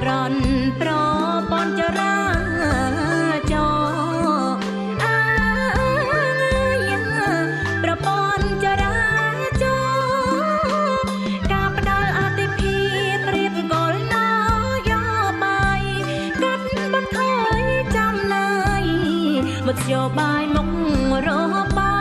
រន់ប្រពន្ធចរាចរប្រពន្ធចរាចរការផ្ដល់អតិភិបរៀបកលណយោបាយកាត់បន្ថយចំណាយមធ្យោបាយមុខរបរ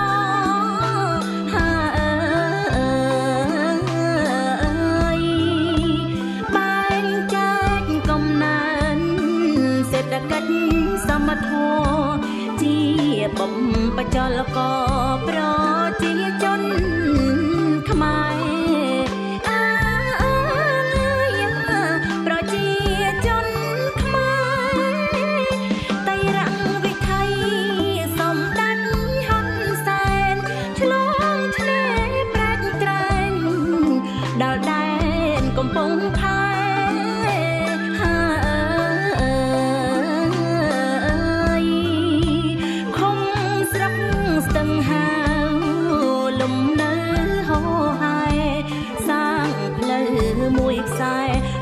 សមធម៌ជាបំបច្ចលកប្រជាជនខ្មែរប្រជាជនខ្មែរតៃរងវិថីសម្ដេចហ៊ុនសែនឆ្លងឆ្នេរប្រែកត្រែងដល់ដែនកំពង់ផែមួយខ្សែ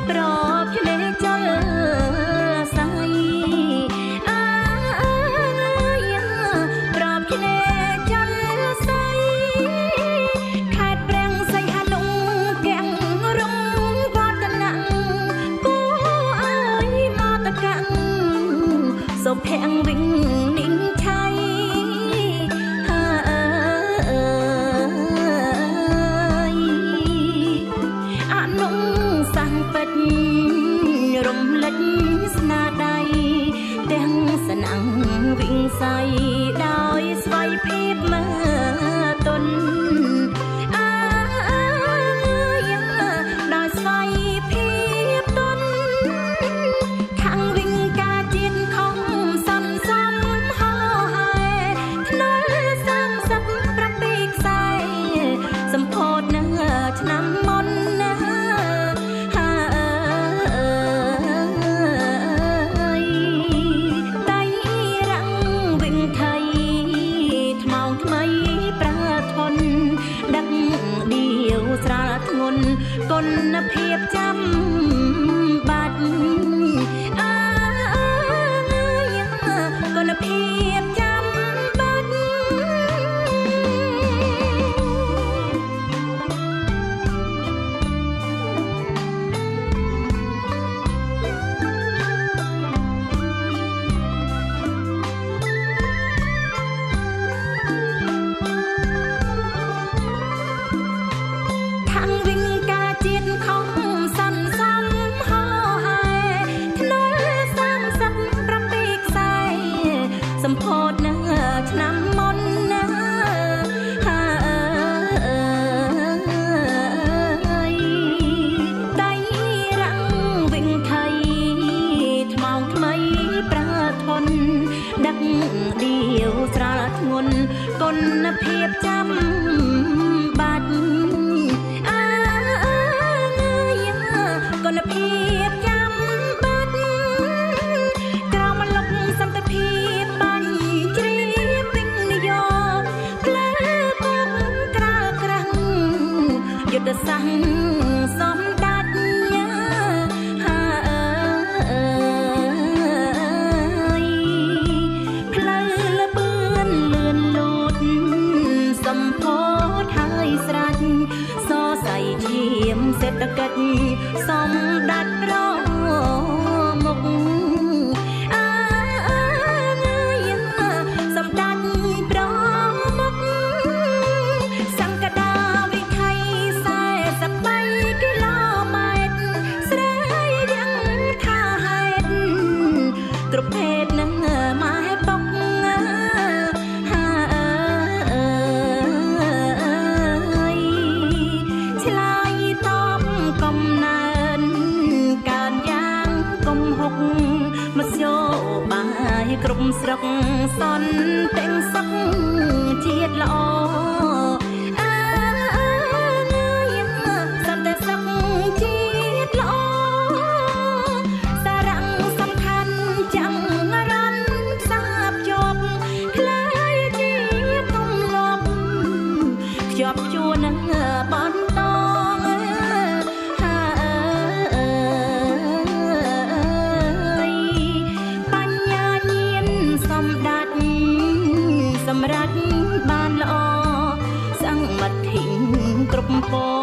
ប្រពឆ្នេរចលស័យប្រពឆ្នេរចលស័យខេត្តព្រះសីហនុកាំងរងវឌ្ឍនៈគួអើយមកតកាំងសុភ័ក្រវិញនិងឆៃរំលេចស្នាដៃទាំងស្នាំងវិស័យដោយស្វ័យភាពមើទុនដោយស្វ័យភាពទុនខាងវិញការជាតិខំសន្សំហោហែថ្នុល37ខ្សែសម្ពោធនៅឆ្នាំមុនស្រាលធ្ងន់គុណភាពចាំបាច់គុណភាពចាំបាច់សម្ពោធនៅឆ្នាំមុនណាដៃរាំងវិញថៃថ្មងថ្មីប្រើធនដឹកដៀវស្រាលធ្ងន់គុណភាពចាំបាច់គុណភាពចាំបាច់ក្រមលុកសន្តិភាពយុទ្ធសាស្ត្រសម្ដេចផ្លូវលបឿនលឿនលូតសម្ពោធហើយស្រេចសរសៃឈាមសេដ្ឋកិច្ចសម្ដេចប្រមុខសម្ដេចប្រមុខសង្កដាវិថី43គីឡូម៉ែត្រស្រីយ៉ាងថាហេតុគ្រប់ភេទនឹងម៉ែបុកឆ្លើយតបកំណើនកើតយ៉ាងកុំហុកមធ្យោបាយគ្រប់ស្រុកសន្តិសុខជាតិល្អជាប់ជួននឹងបន្ត ព